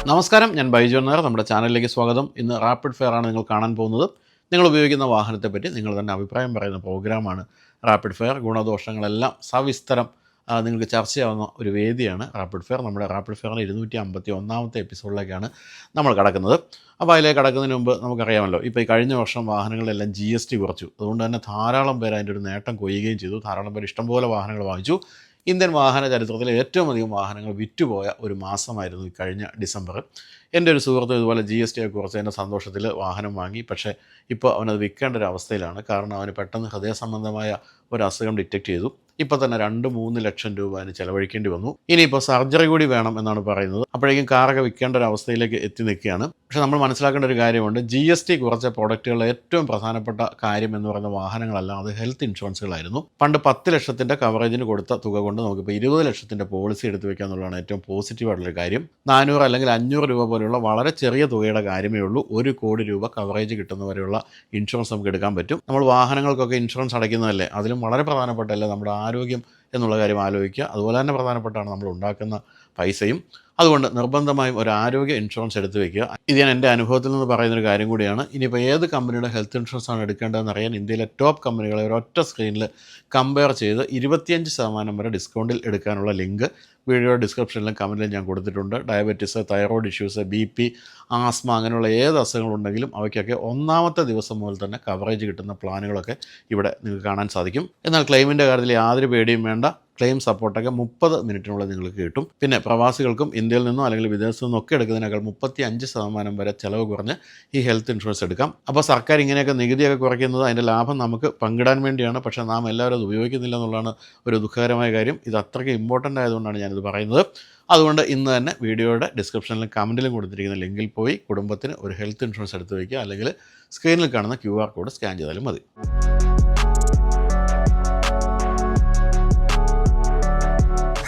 നമസ്കാരം, ഞാൻ ബൈജു നായർ. നമ്മുടെ ചാനലിലേക്ക് സ്വാഗതം. ഇന്ന് റാപ്പിഡ് ഫെയർ ആണ് നിങ്ങൾ കാണാൻ പോകുന്നത്. നിങ്ങൾ ഉപയോഗിക്കുന്ന വാഹനത്തെപ്പറ്റി നിങ്ങൾ തന്നെ അഭിപ്രായം പറയുന്ന പ്രോഗ്രാമാണ് റാപ്പിഡ് ഫെയർ. ഗുണദോഷങ്ങളെല്ലാം സവിസ്തരം നിങ്ങൾക്ക് ചർച്ചയാവുന്ന ഒരു വേദിയാണ് റാപ്പിഡ് ഫെയർ. നമ്മുടെ റാപ്പിഡ് ഫെയറിന് 251ാമത്തെ എപ്പിസോഡിലേക്കാണ് നമ്മൾ കടക്കുന്നത്. അപ്പോൾ അതിലേക്ക് കടക്കുന്നതിന് മുമ്പ് നമുക്കറിയാമല്ലോ, ഇപ്പോൾ ഈ കഴിഞ്ഞ വർഷം വാഹനങ്ങളിലെല്ലാം GST കുറച്ചു. അതുകൊണ്ട് തന്നെ ധാരാളം പേര് അതിൻ്റെ ഒരു നേട്ടം കൊയ്യുകയും ചെയ്തു. ധാരാളം പേര് ഇഷ്ടംപോലെ വാഹനങ്ങൾ വാങ്ങിച്ചു. ഇന്ത്യൻ വാഹന ചരിത്രത്തിലെ ഏറ്റവും അധികം വാഹനങ്ങൾ വിറ്റുപോയ ഒരു മാസമായിരുന്നു ഈ കഴിഞ്ഞ ഡിസംബർ. എൻ്റെ ഒരു സുഹൃത്ത് ഇതുപോലെ GST കുറച്ചതിൻ്റെ സന്തോഷത്തിൽ വാഹനം വാങ്ങി. പക്ഷേ ഇപ്പോൾ അവനത് വിൽക്കേണ്ട ഒരു അവസ്ഥയിലാണ്. കാരണം അവന് പെട്ടെന്ന് ഹൃദയ സംബന്ധമായ ഒരു അസുഖം ഡിറ്റക്റ്റ് ചെയ്തു. ഇപ്പോൾ തന്നെ 2-3 ലക്ഷം രൂപ അതിന് ചിലവഴിക്കേണ്ടി വന്നു. ഇനിയിപ്പോൾ സർജറി കൂടി വേണം എന്നാണ് പറയുന്നത്. അപ്പോഴേക്കും കാറൊക്കെ വിൽക്കേണ്ട ഒരു അവസ്ഥയിലേക്ക് എത്തി നിൽക്കുകയാണ്. പക്ഷേ നമ്മൾ മനസ്സിലാക്കേണ്ട ഒരു കാര്യമുണ്ട്, GST കുറച്ച പ്രോഡക്റ്റുകളിലെ ഏറ്റവും പ്രധാനപ്പെട്ട കാര്യം എന്ന് പറയുന്ന വാഹനങ്ങളല്ല, അത് ഹെൽത്ത് ഇൻഷുറൻസുകളായിരുന്നു. പണ്ട് 10 ലക്ഷത്തിൻ്റെ കവറേജിന് കൊടുത്ത തുക കൊണ്ട് നമുക്കിപ്പോൾ 20 ലക്ഷത്തിൻ്റെ പോളിസി എടുത്ത് വെക്കുക എന്നുള്ളതാണ് ഏറ്റവും പോസിറ്റീവായിട്ടുള്ളൊരു കാര്യം. 400 അല്ലെങ്കിൽ 500 രൂപ പോലെയുള്ള വളരെ ചെറിയ തുകയുടെ കാര്യമേ ഉള്ളൂ 1 കോടി രൂപ കവറേജ് കിട്ടുന്നവരെയുള്ള ഇൻഷുറൻസ് നമുക്ക് എടുക്കാൻ പറ്റും. നമ്മൾ വാഹനങ്ങൾക്കൊക്കെ ഇൻഷുറൻസ് അടയ്ക്കുന്നതല്ലേ, അതിലും വളരെ പ്രധാനപ്പെട്ടല്ലേ നമ്മുടെ ആരോഗ്യം എന്നുള്ള കാര്യം ആലോചിക്കുക. അതുപോലെ തന്നെ പ്രധാനപ്പെട്ടാണ് നമ്മൾ ഉണ്ടാക്കുന്ന പൈസയും. അതുകൊണ്ട് നിർബന്ധമായും ഒരു ആരോഗ്യ ഇൻഷുറൻസ് എടുത്തു വയ്ക്കുക. ഇത് ഞാൻ എൻ്റെ അനുഭവത്തിൽ നിന്ന് പറയുന്നൊരു കാര്യം കൂടിയാണ്. ഇനിയിപ്പോൾ ഏത് കമ്പനിയുടെ ഹെൽത്ത് ഇൻഷുറൻസ് ആണ് എടുക്കേണ്ടതെന്ന് അറിയാൻ ഇന്ത്യയിലെ ടോപ്പ് കമ്പനികളെ ഒരൊറ്റ സ്ക്രീനിൽ കമ്പയർ ചെയ്ത് 25% വരെ ഡിസ്കൗണ്ടിൽ എടുക്കാനുള്ള ലിങ്ക് വീഡിയോ ഡിസ്ക്രിപ്ഷനിലും കമൻറ്റിലും ഞാൻ കൊടുത്തിട്ടുണ്ട്. Diabetes, thyroid issues, BP, asthma അങ്ങനെയുള്ള ഏത് അസുഖങ്ങളുണ്ടെങ്കിലും അവയ്ക്കൊക്കെ 1ാമത്തെ ദിവസം മുതൽ തന്നെ കവറേജ് കിട്ടുന്ന പ്ലാനുകളൊക്കെ ഇവിടെ നിങ്ങൾക്ക് കാണാൻ സാധിക്കും. എന്നാൽ ക്ലെയിമിൻ്റെ കാര്യത്തിൽ യാതൊരു പേടിയും വേണ്ട. ക്ലെയിം സപ്പോർട്ടൊക്കെ 30 മിനിറ്റിനുള്ളിൽ നിങ്ങൾക്ക് കിട്ടും. പിന്നെ പ്രവാസികൾക്കും ഇന്ത്യയിൽ നിന്നോ അല്ലെങ്കിൽ വിദേശത്തു നിന്നോ ഒക്കെ എടുക്കുന്നതിനേക്കാൾ 35% വരെ ചിലവ് കുറഞ്ഞ് ഈ ഹെൽത്ത് ഇൻഷുറൻസ് എടുക്കാം. അപ്പോൾ സർക്കാർ ഇങ്ങനെയൊക്കെ നികുതിയൊക്കെ കുറയ്ക്കുന്നത് അതിൻ്റെ ലാഭം നമുക്ക് പങ്കിടാൻ വേണ്ടിയാണ്. പക്ഷേ നാം എല്ലാവരും അത് ഉപയോഗിക്കുന്നില്ല എന്നുള്ളതാണ് ഒരു ദുഃഖകരമായ കാര്യം. ഇത് അത്രയ്ക്ക് ഇമ്പോർട്ടൻ്റ് ആയതുകൊണ്ടാണ് ഞാനിത് പറയുന്നത്. അതുകൊണ്ട് ഇന്ന് തന്നെ വീഡിയോയുടെ ഡിസ്ക്രിപ്ഷനിലും കമൻറ്റിലും കൊടുത്തിരിക്കുന്ന ലിങ്കിൽ പോയി കുടുംബത്തിന് ഒരു ഹെൽത്ത് ഇൻഷുറൻസ് എടുത്ത് വയ്ക്കുക. അല്ലെങ്കിൽ സ്ക്രീനിൽ കാണുന്ന QR കോഡ് സ്കാൻ ചെയ്താലും മതി.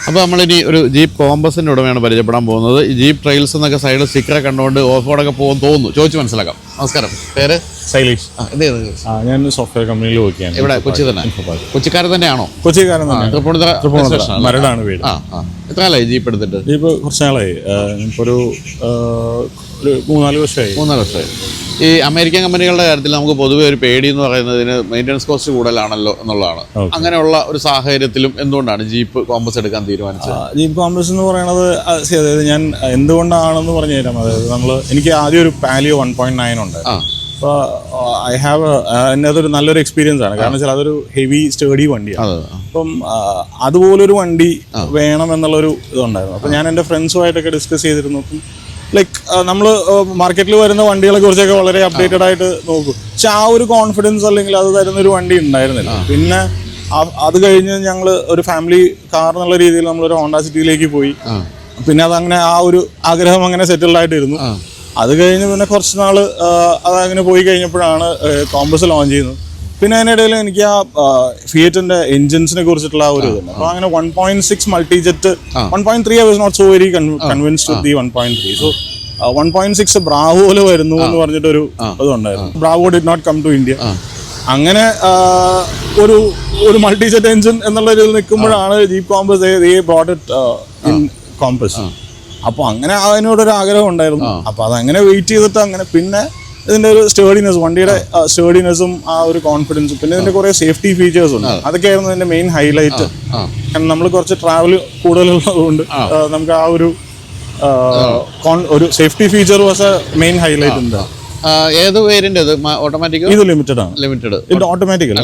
അപ്പോൾ നമ്മളിനി ഒരു ജീപ്പ് കോമ്പസിൻ്റെ ഉടമയാണ് പരിചയപ്പെടാൻ പോകുന്നത്. ഈ ജീപ്പ് ട്രെയിൽസ് എന്നൊക്കെ സൈഡിൽ സ്റ്റിക്കറെ കണ്ടുകൊണ്ട് ഓഫ് റോഡൊക്കെ പോകും തോന്നുന്നു. ചോദിച്ച് മനസ്സിലാക്കാം. നമസ്കാരം, പേര്? ശൈലേഷ്. ഞാൻ സോഫ്റ്റ്വെയർ കമ്പനിയിൽ വർക്ക് ചെയ്യാൻ. ഇവിടെ കൊച്ചി തന്നെ? കൊച്ചിക്കാരൻ തന്നെയാണോ? കൊച്ചിക്കാരൻ തന്നെ. തൃപ്പൂണിത്തുറ മരടാണ് വീട്. എത്ര കാലമായി ജീപ്പ് എടുത്തിട്ട്? ജീപ്പ് കുറച്ച് നാളായി. ഇപ്പോൾ ഒരു 3-4 വർഷമായി. 3-4 വർഷമായി. ഈ അമേരിക്കൻ കമ്പനികളുടെ കാര്യത്തിൽ നമുക്ക് പൊതുവെ ഒരു പേടി എന്ന് പറയുന്നതിന് മെയിൻ്റനൻസ് കോസ്റ്റ് കൂടുതലാണല്ലോ എന്നുള്ളതാണ്. അങ്ങനെയുള്ള ഒരു സാഹചര്യത്തിലും എന്തുകൊണ്ടാണ് ജീപ്പ് കോമ്പസ് എടുക്കാൻ തീരുമാനിച്ചത്? ജീപ്പ് കോമ്പസ് എന്ന് പറയുന്നത് അതായത് ഞാൻ എന്തുകൊണ്ടാണെന്ന് പറഞ്ഞു തരാം. അതായത് എനിക്ക് ആദ്യം ഒരു പാലിയോ 1.9 ഉണ്ട്. അപ്പോൾ അതൊരു നല്ലൊരു എക്സ്പീരിയൻസ് ആണ്. കാരണം വെച്ചാൽ അതൊരു ഹെവി സ്റ്റേഡി വണ്ടിയാണ്. അപ്പം അതുപോലൊരു വണ്ടി വേണം എന്നുള്ളൊരു ഇതുണ്ടായിരുന്നു. അപ്പം ഞാൻ എൻ്റെ ഫ്രണ്ട്സുമായിട്ടൊക്കെ ഡിസ്കസ് ചെയ്തിരുന്നു. ലൈക്ക് നമ്മൾ മാർക്കറ്റിൽ വരുന്ന വണ്ടികളെ കുറിച്ചൊക്കെ വളരെ അപ്ഡേറ്റഡ് ആയിട്ട് നോക്കും. പക്ഷെ ആ ഒരു കോൺഫിഡൻസ് അല്ലെങ്കിൽ അത് തരുന്നൊരു വണ്ടി ഉണ്ടായിരുന്നില്ല. പിന്നെ അത് കഴിഞ്ഞ് ഞങ്ങൾ ഒരു ഫാമിലി കാർ എന്നുള്ള രീതിയിൽ നമ്മളൊരു ഹോണ്ട സിറ്റിയിലേക്ക് പോയി. പിന്നെ അതങ്ങനെ ആ ഒരു ആഗ്രഹം അങ്ങനെ സെറ്റിൽഡ് ആയിട്ടിരുന്നു. അത് കഴിഞ്ഞ് പിന്നെ കുറച്ച് നാൾ അതങ്ങനെ പോയി കഴിഞ്ഞപ്പോഴാണ് കോമ്പസ് ലോഞ്ച് ചെയ്യുന്നത്. പിന്നെ അതിനിടയിൽ എനിക്ക് ആ ഫിയറ്റിന്റെ എൻജിൻസിനെ കുറിച്ചിട്ടുള്ള ആ ഒരു ഇതുണ്ട്. അപ്പോൾ അങ്ങനെ 1.6 Multijet 1.3 I was not so very convinced with the 1.3. So 1.6 ബ്രാവോയിൽ വരുന്നു എന്ന് പറഞ്ഞിട്ടൊരു ഇതുണ്ടായിരുന്നു. Bravo did not come to India. അങ്ങനെ ഒരു മൾട്ടിജെറ്റ് എൻജിൻ എന്നുള്ള ഇതിൽ നിൽക്കുമ്പോഴാണ് Jeep Compass brought it in Compass. അപ്പോൾ അങ്ങനെ അതിനോടൊരു ആഗ്രഹം ഉണ്ടായിരുന്നു. അപ്പോൾ അതങ്ങനെ വെയിറ്റ് ചെയ്തിട്ട് അങ്ങനെ പിന്നെ ഇതിൻ്റെ ഒരു സ്റ്റേഡിനെസ്, വണ്ടിയുടെ സ്റ്റേഡിനെസ്സും ആ ഒരു കോൺഫിഡൻസും പിന്നെ ഇതിൻ്റെ കുറേ സേഫ്റ്റി ഫീച്ചേഴ്സ് ഉണ്ട്. അതൊക്കെയായിരുന്നു ഇതിൻ്റെ മെയിൻ ഹൈലൈറ്റ്. കാരണം നമ്മൾ കുറച്ച് ട്രാവൽ കൂടുതലുള്ളതുകൊണ്ട് നമുക്ക് ആ ഒരു safety feature was A main highlight ഉണ്ട്. ഏത് വേരിയന്റ്? ഓട്ടോമാറ്റിക്? ഇത് ലിമിറ്റഡ് ആണ്. ലിമിറ്റഡ്. ഇത് ഓട്ടോമാറ്റിക് അല്ല,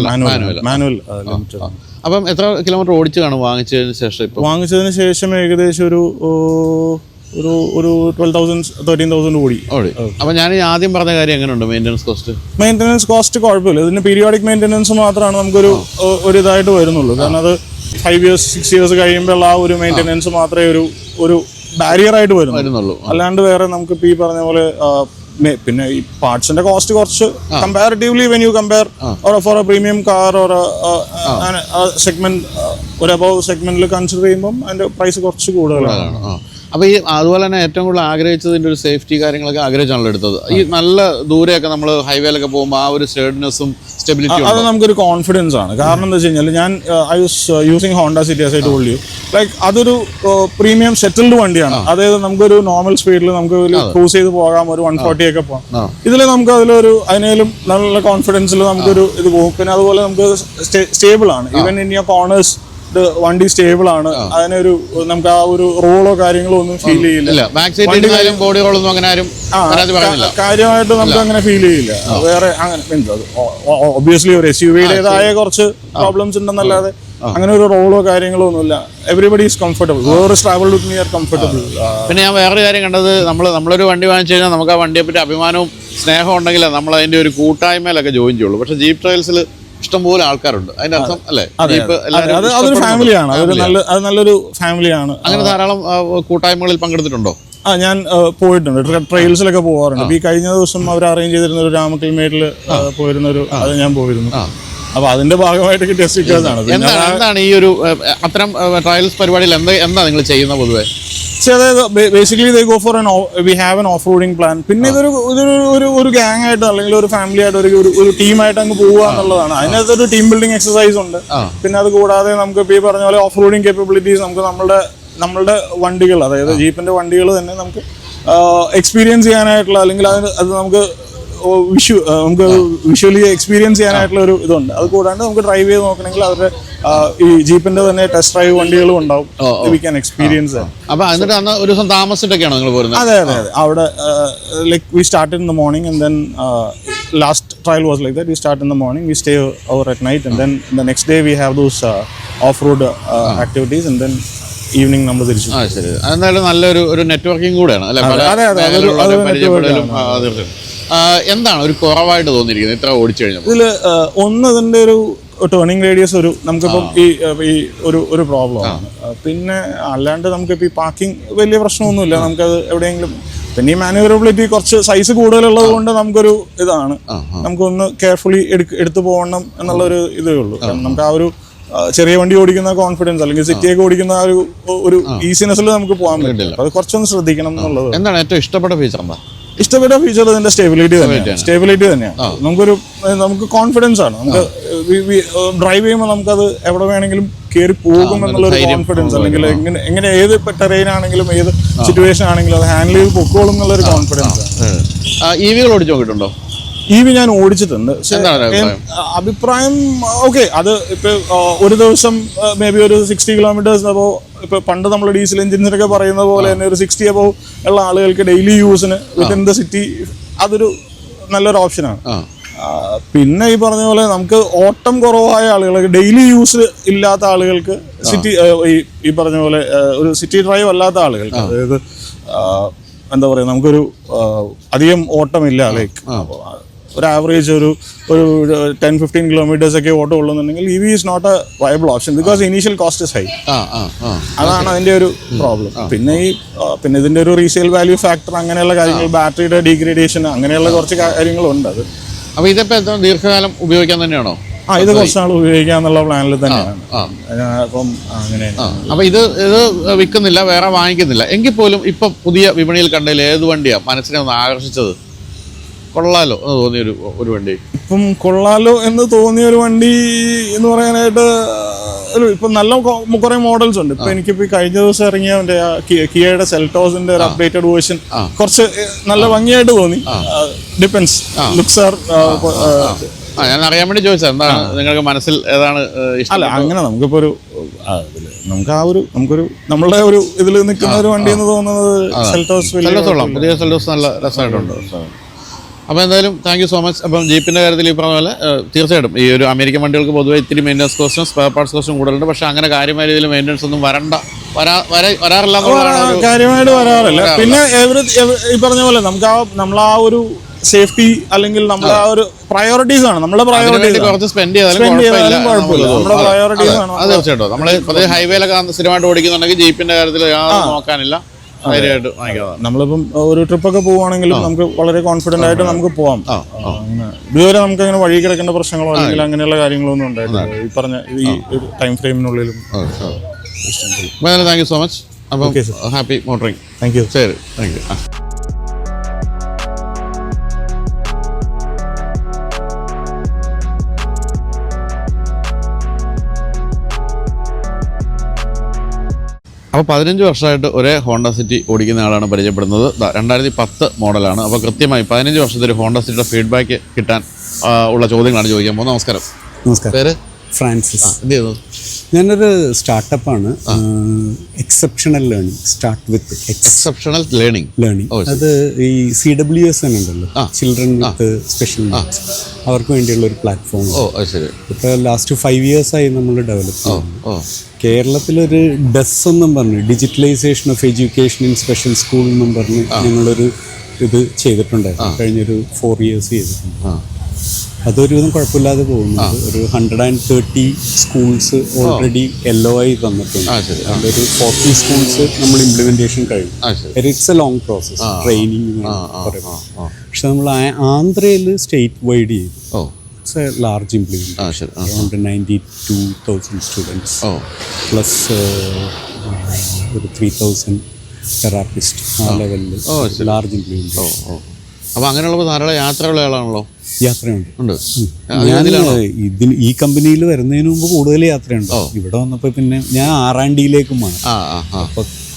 മാനുവൽ ലിമിറ്റഡ് ആണ്. അപ്പം എത്ര കിലോമീറ്റർ ഓടിച്ചു കാണും വാങ്ങിച്ചതിന് ശേഷം? ഇപ്പോൾ വാങ്ങിച്ചതിന് ശേഷം ഏകദേശം ഒരു 12,000-13,000 ഓടി. അപ്പോൾ ഞാൻ ആദ്യം പറഞ്ഞ കാര്യം എങ്ങനെയുണ്ട് മെയിൻ്റനൻസ് കോസ്റ്റ്? മെയിൻ്റനൻസ് കോസ്റ്റ് കുഴപ്പമില്ല. ഇതിന് പീരിയോഡിക് മെയിൻ്റനൻസ് മാത്രമാണ് നമുക്കൊരു ഇതായിട്ട് വരുന്നുള്ളൂ. കാരണം അത് 5 years 6 years കഴിയുമ്പോൾ ആ ഒരു മെയിൻ്റനൻസ് മാത്രമേ ഒരു ബാരിയർ ആയിട്ട് വരുന്നുള്ളൂ. അല്ലാണ്ട് വേറെ നമുക്ക് ഇപ്പോൾ ഈ പറഞ്ഞ പോലെ പിന്നെ ഈ പാർട്സിന്റെ കോസ്റ്റ് കുറച്ച് comparatively when you compare for a premium car or segment ഒരു അബവ് സെഗ്മെന്റിൽ കൺസിഡർ ചെയ്യുമ്പോൾ അതിന്റെ പ്രൈസ് കുറച്ച് കൂടുതലാണ്. അപ്പോൾ ഈ അതുപോലെ തന്നെ ഏറ്റവും കൂടുതൽ ആഗ്രഹിച്ചതിൻ്റെ ഒരു സേഫ്റ്റി കാര്യങ്ങളൊക്കെ ആഗ്രഹിച്ചാണല്ലോ എടുത്തത്. ഈ നല്ല ദൂരെയൊക്കെ നമ്മൾ ഹൈവേയിലൊക്കെ പോകുമ്പോൾ ആ ഒരു സ്റ്റേഡിനെസ്സും സ്റ്റെബിലിറ്റിയും അത് നമുക്കൊരു കോൺഫിഡൻസ് ആണ്. കാരണം എന്താ വെച്ച് കഴിഞ്ഞാൽ ഞാൻ I was using Honda city as I told you, like അതൊരു പ്രീമിയം സെറ്റിൽഡ് വണ്ടിയാണ്. അതായത് നമുക്കൊരു നോർമൽ സ്പീഡിൽ നമുക്ക് ക്രൂസ് ചെയ്ത് പോകാം, ഒരു 140 ഒക്കെ പോകാം. ഇതിൽ നമുക്ക് അതിനേലും നല്ല കോൺഫിഡൻസിൽ നമുക്കൊരു ഇത് പോകും. പിന്നെ അതുപോലെ നമുക്ക് സ്റ്റേബിൾ ആണ്. ഈവൻ ഇൻ യുവർ കോർണേഴ്സ് വണ്ടി സ്റ്റേബിൾ ആണ്. അതിനൊരു നമുക്ക് ആ ഒരു റോളോ കാര്യങ്ങളോ ഒന്നും ഫീൽ ചെയ്യില്ല. കാര്യമായിട്ട് നമുക്ക് അങ്ങനെ ഫീൽ ചെയ്യില്ല. വേറെ അങ്ങനെ ഒബ്വിയസ്ലി ഒരു SUV-യുടേതായ കുറച്ച് പ്രോബ്ലംസ് ഉണ്ടെന്നല്ലാതെ അങ്ങനെ ഒരു റോളോ കാര്യങ്ങളോ ഒന്നുമില്ല. Everybody is comfortable. Travel with me R comfortable. പിന്നെ ഞാൻ വേറൊരു കാര്യം കണ്ടത്, നമ്മളൊരു വണ്ടി വാങ്ങിച്ചു കഴിഞ്ഞാൽ നമുക്ക് ആ വണ്ടിയെ പറ്റി അഭിമാനവും സ്നേഹവും ഉണ്ടെങ്കിൽ നമ്മൾ അതിന്റെ ഒരു കൂട്ടായ്മയിലൊക്കെ ജോയിൻ ചെയ്യുള്ളൂ. പക്ഷെ ജീപ്പ് ട്രയൽസിൽ ഇഷ്ടംപോലെ ആൾക്കാരുണ്ട്. അതിന്റെ അർത്ഥം അല്ലേ, അതൊരു ഫാമിലിയാണ്. അത് നല്ലൊരു ഫാമിലിയാണ്. അങ്ങനെ ധാരാളം കൂട്ടായ്മകളിൽ പങ്കെടുത്തിട്ടുണ്ടോ? ഞാൻ പോയിട്ടുണ്ട്, ട്രെയിൽസിലൊക്കെ പോകാറുണ്ട്. ഈ കഴിഞ്ഞ ദിവസം അവർ അറേഞ്ച് ചെയ്തിരുന്ന ഒരു രാമക്കൽമേട്ടിൽ പോയിരുന്നൊരു അത് ഞാൻ പോയിരുന്നു. അപ്പൊ അതിന്റെ ഭാഗമായിട്ട് കിട്ടിയ സ്റ്റിക്കേഴ്സാണ്. എന്താണ് ഈ ഒരു അത്തരം ട്രയൽസ് പരിപാടിയിൽ എന്താ നിങ്ങൾ ചെയ്യുന്ന പൊതുവെ? അതായത് basically they go for we have an off roading plan. പിന്നെ ഇതൊരു ഗ്യാങ് ആയിട്ട് അല്ലെങ്കിൽ ഒരു ഫാമിലി ആയിട്ട് ഒരു ടീമായിട്ട് അങ്ങ് പോവുക എന്നുള്ളതാണ്. അതിനകത്തൊരു ടീം ബിൽഡിംഗ് എക്സസൈസ് ഉണ്ട്. പിന്നെ അത് കൂടാതെ നമുക്ക് ഇപ്പോൾ ഈ പറഞ്ഞ പോലെ ഓഫ് റോഡിങ് കേപ്പബിലിറ്റീസ് നമുക്ക് നമ്മളുടെ വണ്ടികൾ, അതായത് ജീപ്പിന്റെ വണ്ടികൾ തന്നെ നമുക്ക് എക്സ്പീരിയൻസ് ചെയ്യാനായിട്ടുള്ള, അല്ലെങ്കിൽ അത് നമുക്ക് വിഷ്വലി എക്സ്പീരിയൻസ് ചെയ്യാനായിട്ടുള്ള ഒരു ഇതുണ്ട്. അത് കൂടാണ്ട് നമുക്ക് ഡ്രൈവ് ചെയ്ത് നോക്കണമെങ്കിൽ അവരുടെ ഈ ജീപ്പിന്റെ തന്നെ ടെസ്റ്റ് ഡ്രൈവ് വണ്ടികളും ഉണ്ടാവും. We can experience. അപ്പൊ എന്നിട്ട് അന്ന് ഒരു ദിവസം താമസിച്ചിട്ടൊക്കെയാണോ നിങ്ങൾ പോരുന്നത്? അതെ. അവിടെ like we start in the morning and then last trail was like that. We start in the morning, we stay over at night and then the next day we have those off road activities and then evening നമ്മൾ തിരിച്ചു. ശരി, അതെന്തായാലും നല്ലൊരു networking കൂടെയാണ് അല്ലെ? എന്താണ് ഒരു കുറവായിട്ട് തോന്നിയിരിക്കുന്നത് ഇത്ര ഓടിച്ചു കഴിഞ്ഞാൽ? ഇതിൽ ഒന്ന് ഇതിന്റെ ഒരു ടേണിംഗ് റേഡിയസ് നമുക്കിപ്പം ഈ ഒരു പ്രോബ്ലമാണ്. പിന്നെ അല്ലാണ്ട് നമുക്കിപ്പോൾ ഈ പാർക്കിംഗ് വലിയ പ്രശ്നമൊന്നുമില്ല. നമുക്കത് എവിടെയെങ്കിലും, പിന്നെ ഈ മാനുവറബിലിറ്റി കുറച്ച് സൈസ് കൂടുതലുള്ളത് കൊണ്ട് നമുക്കൊരു ഇതാണ്, നമുക്കൊന്ന് കെയർഫുള്ളി എടുത്തു പോകണം എന്നുള്ളൊരു ഇതേ ഉള്ളൂ. നമുക്ക് ആ ഒരു ചെറിയ വണ്ടി ഓടിക്കുന്ന കോൺഫിഡൻസ് അല്ലെങ്കിൽ സിറ്റിയൊക്കെ ഓടിക്കുന്ന ഒരു ഈസിനെസ്സിൽ നമുക്ക് പോകാൻ പറ്റില്ല. അത് കുറച്ചൊന്ന് ശ്രദ്ധിക്കണം എന്നുള്ളത്. എന്താണ് ഏറ്റവും ഇഷ്ടപ്പെട്ട ഫീച്ചർ? ഇഷ്ടപ്പെട്ട ഫീച്ചർ ഇതിന്റെ സ്റ്റെബിലിറ്റി തന്നെയാണ്. നമുക്ക് കോൺഫിഡൻസ് ആണ്. നമുക്ക് ഡ്രൈവ് ചെയ്യുമ്പോൾ നമുക്കത് എവിടെ വേണമെങ്കിലും കയറി പോകും എന്നുള്ളൊരു കോൺഫിഡൻസ്, അല്ലെങ്കിൽ എങ്ങനെ ഏത് ടെറൈൻ ആണെങ്കിലും ഏത് സിറ്റുവേഷൻ ആണെങ്കിലും അത് ഹാൻഡിൽ ചെയ്ത് പൊക്കോളും എന്നുള്ളൊരു കോൺഫിഡൻസ്. EV ഓടിച്ചു നോക്കിയിട്ടുണ്ടോ? EV ഞാൻ ഓടിച്ചിട്ടുണ്ട്. അഭിപ്രായം ഓക്കെ. അത് ഇപ്പൊ ഒരു ദിവസം മേ ബി ഒരു 60 കിലോമീറ്റേഴ്സ്. അപ്പോൾ ഇപ്പൊ പണ്ട് നമ്മൾ ഡീസൽ എഞ്ചിൻസിനൊക്കെ പറയുന്ന പോലെ തന്നെ ഒരു 60 അബവ് ഉള്ള ആളുകൾക്ക് ഡെയിലി യൂസിന് വിത്തിൻ ദ സിറ്റി അതൊരു നല്ലൊരു ഓപ്ഷനാണ്. പിന്നെ ഈ പറഞ്ഞ പോലെ നമുക്ക് ഓട്ടം കുറവായ ആളുകൾക്ക്, ഡെയിലി യൂസ് ഇല്ലാത്ത ആളുകൾക്ക്, സിറ്റി ഈ പറഞ്ഞ പോലെ ഒരു സിറ്റി ഡ്രൈവ് അല്ലാത്ത ആളുകൾക്ക്, അതായത് എന്താ പറയുക, നമുക്കൊരു അധികം ഓട്ടമില്ല, ലൈക്ക് ഒരു ആവറേജ് ഒരു 10-15 കിലോമീറ്റേഴ്സ് ഒക്കെ ഓട്ടം ഉള്ളുന്നുണ്ടെങ്കിൽ EV is not a viable option because initial cost is high. അതാണ് അതിന്റെ ഒരു പ്രോബ്ലം. പിന്നെ ഇതിന്റെ ഒരു റീസെയിൽ വാല്യൂ ഫാക്ടർ, അങ്ങനെയുള്ള കാര്യങ്ങൾ, ബാറ്ററിയുടെ ഡീഗ്രേഡേഷൻ, അങ്ങനെയുള്ള കുറച്ച് കാര്യങ്ങളുണ്ട്. അത് അപ്പൊ ഇതിപ്പോ ദീർഘകാലം ഉപയോഗിക്കാൻ തന്നെയാണോ? ഇത് കുറച്ച് നാൾ ഉപയോഗിക്കാന്നുള്ള പ്ലാനിൽ തന്നെയാണ്. അപ്പം അങ്ങനെയാണ്. അപ്പൊ ഇത് വിൽക്കുന്നില്ല, വേറെ വാങ്ങിക്കുന്നില്ല എങ്കിൽ പോലും ഇപ്പൊ പുതിയ വിപണിയിൽ കണ്ടതിൽ ഏത് വണ്ടിയാ മനസ്സിനെ ഒന്ന് ആകർഷിച്ചത്? കൊള്ളാലോ എന്ന് തോന്നിയ ഒരു വണ്ടി? ഇപ്പം കൊള്ളാലോ എന്ന് തോന്നിയ ഒരു വണ്ടി എന്ന് പറയാനായിട്ട് ഇപ്പം നല്ല കുറെ മോഡൽസ് ഉണ്ട്. ഇപ്പൊ എനിക്കിപ്പോ കഴിഞ്ഞ ദിവസം ഇറങ്ങിയ കിയയുടെ സെൽറ്റോസിന്റെ ഒരു അപ്ഡേറ്റഡ് വേർഷൻ കുറച്ച് നല്ല ഭംഗിയായിട്ട് തോന്നി. Depends, looks are. ഞാൻ അറിയാൻ വേണ്ടി ചോദിച്ചത് എന്താണ് നിങ്ങൾക്ക് മനസ്സിൽ ഏതാണ് ഇഷ്ടം? അല്ല, അങ്ങനെ നമുക്കിപ്പോ നമുക്കൊരു നമ്മളുടെ ഒരു ഇതിൽ നിൽക്കുന്ന ഒരു വണ്ടി എന്ന് തോന്നുന്നത് സെൽറ്റോസ്. പുതിയ സെൽറ്റോസ് നല്ല രസമായിട്ടുണ്ട്. അപ്പോൾ എന്തായാലും താങ്ക് യു സോ മച്ച്. അപ്പം ജീപ്പിൻ്റെ കാര്യത്തിൽ ഈ പറഞ്ഞ പോലെ തീർച്ചയായിട്ടും ഈ ഒരു അമേരിക്കൻ വണ്ടികൾക്ക് പൊതുവെ ഇത്തിരി മെയിൻ്റനൻസ് കോസ്റ്റും സ്പെയർ പാർട്സ് കോസ്റ്റും കൂടുതലുണ്ട്. പക്ഷേ അങ്ങനെ കാര്യമായ രീതിയിൽ മെയിൻ്റനൻസ് ഒന്നും വരാറില്ല. കാര്യമായിട്ട് വരാറില്ല. പിന്നെ ഈ പറഞ്ഞ പോലെ നമ്മൾ ആ ഒരു സേഫ്റ്റി അല്ലെങ്കിൽ നമ്മളെ ആ ഒരു പ്രയോറിറ്റീസ് ആണ്. നമ്മുടെ പ്രയോറിറ്റീസ് കുറച്ച് സ്പെൻഡ് ചെയ്താലും കുഴപ്പമില്ല. നമ്മുടെ പ്രയോറിറ്റീസ് ആണ്. അത് തീർച്ചയായിട്ടും നമ്മൾ പൊതുവെ ഹൈവേയിലൊക്കെ സ്ഥിരമായിട്ട് ഓടിക്കുന്നുണ്ടെങ്കിൽ ജീപ്പിൻ്റെ കാര്യത്തിൽ നോക്കാനില്ല. നമ്മളിപ്പം ഒരു ട്രിപ്പൊക്കെ പോവുകയാണെങ്കിലും നമുക്ക് വളരെ കോൺഫിഡന്റ് ആയിട്ട് നമുക്ക് പോവാം. ഇതുവരെ നമുക്ക് അങ്ങനെ വഴി കിടക്കേണ്ട പ്രശ്നങ്ങളോ അല്ലെങ്കിൽ അങ്ങനെയുള്ള കാര്യങ്ങളൊന്നും ഉണ്ടായിട്ടില്ല ഈ പറഞ്ഞ ഈ ഒരു ടൈം ഫ്രെയിമിനുള്ളിലും. Thank you so much. അപ്പം Okay, sir. Happy motoring. Thank you. ശരി, താങ്ക് യു. അപ്പോൾ 15 വർഷമായിട്ട് ഒരേ ഹോണ്ട സിറ്റി ഓടിക്കുന്ന ആളാണ് പരിചയപ്പെടുന്നത്. 2010 മോഡലാണ്. അപ്പോൾ കൃത്യമായി 15 വർഷത്തെ ഒരു ഹോണ്ട സിറ്റിയുടെ ഫീഡ്ബാക്ക് കിട്ടാൻ ഉള്ള ചോദ്യങ്ങളാണ് ചോദിക്കാൻ പോകുന്നത്. നമസ്കാരം. നമസ്കാരം. പേര്? ഫ്രാൻസിസ്. എന്ത് ചെയ്യുന്നു? ഞാനൊരു സ്റ്റാർട്ടപ്പാണ്, exceptional learning. Start with exceptional learning. അത് ഈ CWS ഉണ്ടല്ലോ, ചിൽഡ്രൻ വിത്ത് സ്പെഷ്യൽ നീഡ്സ്, അവർക്ക് വേണ്ടിയുള്ള ഒരു പ്ലാറ്റ്ഫോം. ശരി. ഇപ്പോൾ ലാസ്റ്റ് 5 ഇയേഴ്സായി നമ്മൾ ഡെവലപ്പ് ചെയ്യുന്നു. കേരളത്തിലൊരു ഡെസ് എന്നും പറഞ്ഞ്, digitalisation of education in special school എന്നും പറഞ്ഞ് ഞങ്ങളൊരു ഇത് ചെയ്തിട്ടുണ്ടായിരുന്നു. കഴിഞ്ഞൊരു 4 ഇയേഴ്സ് ചെയ്തിട്ടുണ്ട്. അതൊരുവിധം കുഴപ്പമില്ലാതെ പോകുന്നുണ്ട്. ഒരു 130 സ്കൂൾസ് ഓൾറെഡി LOI തന്നിട്ടുണ്ട്. അതിലൊരു 40 സ്കൂൾസ് നമ്മൾ ഇംപ്ലിമെന്റേഷൻ കഴിഞ്ഞു. It's A long process, training പറയുന്നത്. പക്ഷെ നമ്മൾ ആന്ധ്രയിൽ സ്റ്റേറ്റ് വൈഡ് ചെയ്തു. It's A large implementation. Around 92,000 students plus ഒരു 3,000 തെറാപ്പിസ്റ്റ്. ആ ലെവലിൽ ലാർജ് ഇംപ്ലിമെന്റേഷൻ. അപ്പോൾ അങ്ങനെയുള്ളപ്പോൾ ധാരാളം യാത്രയുള്ള ആളാണല്ലോ. യാത്രയുണ്ട്. ഞാൻ ഈ കമ്പനിയിൽ വരുന്നതിന് മുമ്പ് കൂടുതൽ യാത്രയുണ്ട്. ഇവിടെ വന്നപ്പോൾ പിന്നെ ഞാൻ R&Dയിലേക്ക് മാറി.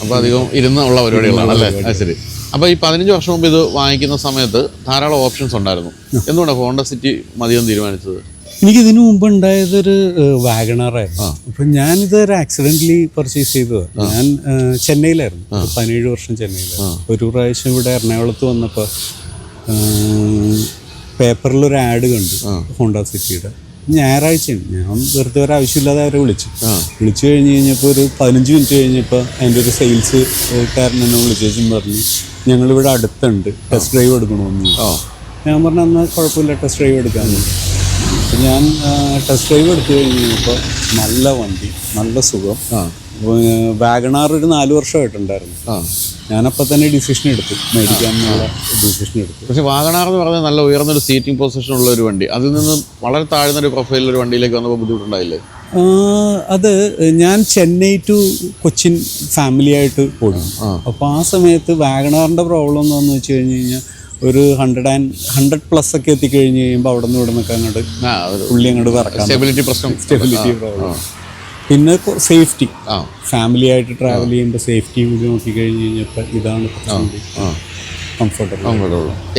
അപ്പോൾ അധികം ഇരുന്നുള്ള പരിപാടികളാണ് അല്ലേ? ശരി. അപ്പോൾ ഈ 15 വർഷം മുമ്പ് ഇത് വാങ്ങിക്കുന്ന സമയത്ത് ധാരാളം ഓപ്ഷൻസ് ഉണ്ടായിരുന്നു. എന്തുകൊണ്ടാണ് ഹോണ്ട സിറ്റി മതിയെന്ന് തീരുമാനിച്ചത്? എനിക്ക് ഇതിനു മുമ്പ് ഉണ്ടായതൊരു വാഗണറായിരുന്നു. അപ്പം ഞാനിത് ഒരു ആക്സിഡൻ്റലി പർച്ചേസ് ചെയ്തതാണ്. ഞാൻ ചെന്നൈയിലായിരുന്നു, 17 വർഷം ചെന്നൈയിലായിരുന്നു. ഒരു പ്രാവശ്യം ഇവിടെ എറണാകുളത്ത് വന്നപ്പോൾ പേപ്പറിലൊരു ആഡ് കണ്ടു ഹോണ്ട സിറ്റിയുടെ. ഞായറാഴ്ചയാണ്. ഞാൻ വെറുതെ ഒരു ആവശ്യമില്ലാതെ അവരെ വിളിച്ചു കഴിഞ്ഞ് കഴിഞ്ഞപ്പോൾ ഒരു 15 മിനിറ്റ് കഴിഞ്ഞപ്പോൾ അതിൻ്റെ ഒരു സെയിൽസ് കാരൻ എന്നെ വിളിച്ചേച്ചും പറഞ്ഞു, ഞങ്ങളിവിടെ അടുത്തുണ്ട്, ടെസ്റ്റ് ഡ്രൈവ് എടുക്കണമെന്ന്. ഞാൻ പറഞ്ഞു എന്നാൽ കുഴപ്പമില്ല, ടെസ്റ്റ് ഡ്രൈവ് എടുക്കാമെന്ന്. അപ്പം ഞാൻ ടെസ്റ്റ് ഡ്രൈവ് എടുത്തു കഴിഞ്ഞ് കഴിഞ്ഞപ്പോൾ നല്ല വണ്ടി, നല്ല സുഖം. വാഗണാർ ഒരു 4 വർഷമായിട്ടുണ്ടായിരുന്നു. ഞാനപ്പോൾ തന്നെ ഡിസിഷൻ എടുത്തു, മേടിക്കാമെന്നുള്ള ഡിസിഷൻ എടുത്തു. പക്ഷേ വാഗണാർ എന്ന് പറഞ്ഞാൽ നല്ല ഉയർന്നൊരു സീറ്റിംഗ് പൊസിഷൻ ഉള്ള ഒരു വണ്ടി, അതിൽ നിന്ന് വളരെ താഴ്ന്നൊരു പ്രൊഫൈലിലൊരു വണ്ടിയിലേക്ക് വന്നപ്പോൾ ബുദ്ധിമുട്ടുണ്ടായില്ലേ? അത് ഞാൻ ചെന്നൈ ടു കൊച്ചിൻ ഫാമിലി ആയിട്ട് ഓടി. അപ്പോൾ ആ സമയത്ത് വാഗണാറിൻ്റെ പ്രോബ്ലം എന്താണെന്ന് വെച്ച് കഴിഞ്ഞ് കഴിഞ്ഞാൽ ഒരു 100+ ഒക്കെ എത്തിക്കഴിഞ്ഞ് കഴിയുമ്പോൾ അവിടെ നിന്ന് ഇവിടെ നിന്നൊക്കെ അങ്ങോട്ട് പുള്ളി അങ്ങോട്ട് പറക്കാം. Stability problem. പിന്നെ സേഫ്റ്റി, ഫാമിലി ആയിട്ട് ട്രാവൽ ചെയ്യുമ്പോൾ സേഫ്റ്റി കൂടി നോക്കിക്കഴിഞ്ഞ് കഴിഞ്ഞപ്പോൾ ഇതാണ് കംഫർട്ടബിൾ.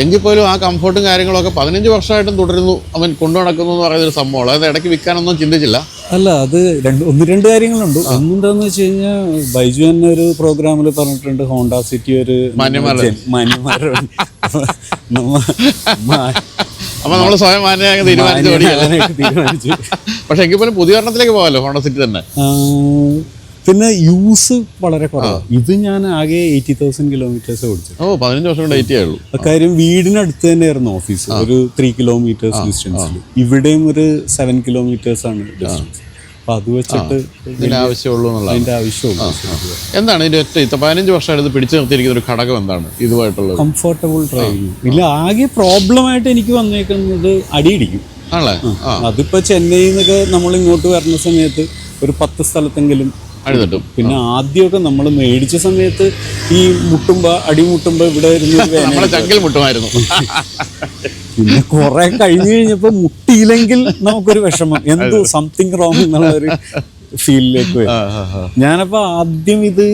എങ്കിൽ പോലും ആ കംഫർട്ടും കാര്യങ്ങളൊക്കെ 15 വർഷമായിട്ടും തുടരുന്നു, അവൻ കൊണ്ടു നടക്കുന്നു എന്ന് പറയുന്നൊരു സംഭവമാണ്. അത് ഇടയ്ക്ക് വിൽക്കാനൊന്നും ചിന്തിച്ചില്ല? അല്ല, അത് 1-2 കാര്യങ്ങളുണ്ട്. ഒന്നെന്താന്ന് വെച്ച് കഴിഞ്ഞാൽ ബൈജു തന്നെ ഒരു പ്രോഗ്രാമിൽ പറഞ്ഞിട്ടുണ്ട്, ഹോണ്ട സിറ്റി ഒരു മാന്യന്മാരുടെ അപ്പോൾ നമ്മൾ സ്വയം മാന്യമാക്കി തീരുമാനിച്ചു. പക്ഷെ എങ്കിൽ പോലും പുതിയ ഒരെണ്ണത്തിലേക്ക് പോകാമല്ലോ ഹോണ്ട സിറ്റി തന്നെ. പിന്നെ യൂസ് വളരെ കുറവാണ്. ഇത് ഞാൻ ആകെ 80,000 കിലോമീറ്റേഴ്സ് ഓടിച്ചു. 15 വർഷം കൊണ്ട് 80 ആയുള്ളൂ. കാര്യം വീടിനടുത്ത് തന്നെയായിരുന്നു ഓഫീസ്, ഒരു 3 കിലോമീറ്റേഴ്സ് ഡിസ്റ്റൻസിൽ. ഇവിടെയും ഒരു 7 കിലോമീറ്റേഴ്സ് ആണ് ഡിസ്റ്റൻസ്. അപ്പം അത് വെച്ചിട്ട് അതിൻ്റെ ആവശ്യമുള്ളൂ എന്നുള്ള അതിൻ്റെ ആവശ്യമുള്ളൂ. എന്താണ് ഇതിൻ്റെ 15 വർഷമായിട്ട് പിടിച്ചു നിർത്തിയിരിക്കുന്ന ഒരു ഘടകം എന്താണ് ഇതുമായിട്ടുള്ളത്? Comfortable driving. ഇല്ല, ആകെ പ്രോബ്ലമായിട്ട് എനിക്ക് വന്നേക്കുന്നത് അടിയിടിക്കും. ആണല്ലേ? അതിപ്പോൾ ചെന്നൈയിൽ നിന്നൊക്കെ നമ്മൾ ഇങ്ങോട്ട് വരുന്ന സമയത്ത് ഒരു 10 സ്ഥലത്തെങ്കിലും അടിതട്ടും. പിന്നെ ആദ്യമൊക്കെ നമ്മൾ മേടിച്ച സമയത്ത് ഈ അടിമുട്ടുമ്പോ ഇവിടെ ചങ്കിൽ മുട്ടുമായിരുന്നു. പിന്നെ കുറെ കഴിഞ്ഞു കഴിഞ്ഞപ്പോ മുട്ടിയില്ലെങ്കിൽ നമുക്കൊരു വിഷമം, എന്തോ സംതിങ് റോങ് എന്നുള്ളൊരു ഫീലിലേക്ക് വരും. ഞാനപ്പോൾ ആദ്യം ഇത്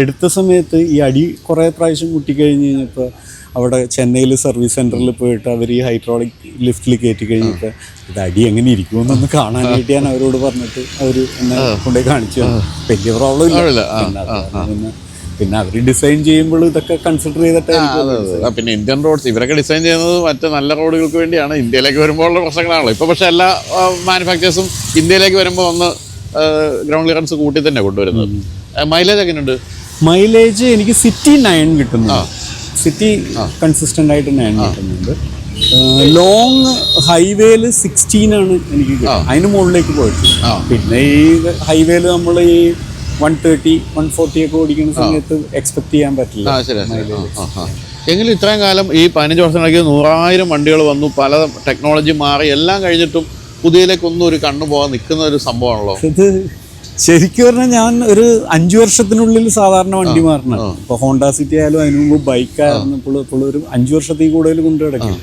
എടുത്ത സമയത്ത് ഈ അടി കുറേ പ്രാവശ്യം മുട്ടിക്കഴിഞ്ഞ് കഴിഞ്ഞപ്പോൾ അവിടെ ചെന്നൈയിൽ സർവീസ് സെൻറ്ററിൽ പോയിട്ട് അവർ ഈ ഹൈഡ്രോളിക് ലിഫ്റ്റിൽ കയറ്റി കഴിഞ്ഞപ്പോൾ ഇത് അടി എങ്ങനെ ഇരിക്കുമെന്നൊന്ന് കാണാനായിട്ട് ഞാൻ അവരോട് പറഞ്ഞിട്ട് അവർ എന്നെ കൊണ്ടുപോയി കാണിച്ചു. വലിയ പ്രോബ്ലം ഇല്ല. പിന്നെ അവർ ഡിസൈൻ ചെയ്യുമ്പോൾ ഇതൊക്കെ കൺസിഡർ ചെയ്തിട്ട്. പിന്നെ ഇന്ത്യൻ റോഡ്സ് ഇവരൊക്കെ ഡിസൈൻ ചെയ്യുന്നത് മറ്റ് നല്ല റോഡുകൾക്ക് വേണ്ടിയാണ്. ഇന്ത്യയിലേക്ക് വരുമ്പോൾ ഉള്ള പ്രശ്നങ്ങളാണല്ലോ ഇപ്പോൾ. പക്ഷേ എല്ലാ മാനുഫാക്ചേഴ്സും ഇന്ത്യയിലേക്ക് വരുമ്പോൾ ഒന്ന് ഗ്രൗണ്ട് ക്ലിയറൻസ് കൂട്ടി തന്നെ കൊണ്ടുവരുന്നത്. മൈലേജ് എങ്ങനെയുണ്ട്? മൈലേജ് എനിക്ക് സിറ്റി 9 കിട്ടുന്നു. സിറ്റി കൺസിസ്റ്റൻ്റ് ആയിട്ട് 9 കിട്ടുന്നുണ്ട്. ലോങ് ഹൈവേയിൽ 16 ആണ് എനിക്ക് കിട്ടുന്നത്. അതിന് മുകളിലേക്ക് പോയിട്ടുണ്ട്. പിന്നെ ഈ ഹൈവേയിൽ നമ്മൾ ഈ 130, 140 ഒക്കെ ഓടിക്കുന്ന സമയത്ത് എക്സ്പെക്ട് ചെയ്യാൻ പറ്റില്ല. എങ്കിലും ഇത്രയും കാലം ഈ 15 വർഷങ്ങൾക്ക് 100,000 വണ്ടികൾ വന്നു, പല ടെക്നോളജി മാറി, എല്ലാം കഴിഞ്ഞിട്ടും പുതിയതിലേക്കൊന്നും ഒരു കണ്ണു പോകാൻ നിൽക്കുന്ന ഒരു സംഭവമാണല്ലോ. ഇത് ശരിക്കും പറഞ്ഞാൽ ഞാൻ ഒരു 5 വർഷത്തിനുള്ളിൽ സാധാരണ വണ്ടി മാറണം. ഇപ്പോൾ ഹോണ്ട സിറ്റി ആയാലും അതിനു മുമ്പ് ബൈക്കായിരുന്നു. ഇപ്പോൾ ഒരു 5 വർഷത്തിൽ കൂടുതൽ കൊണ്ടു കിടക്കും.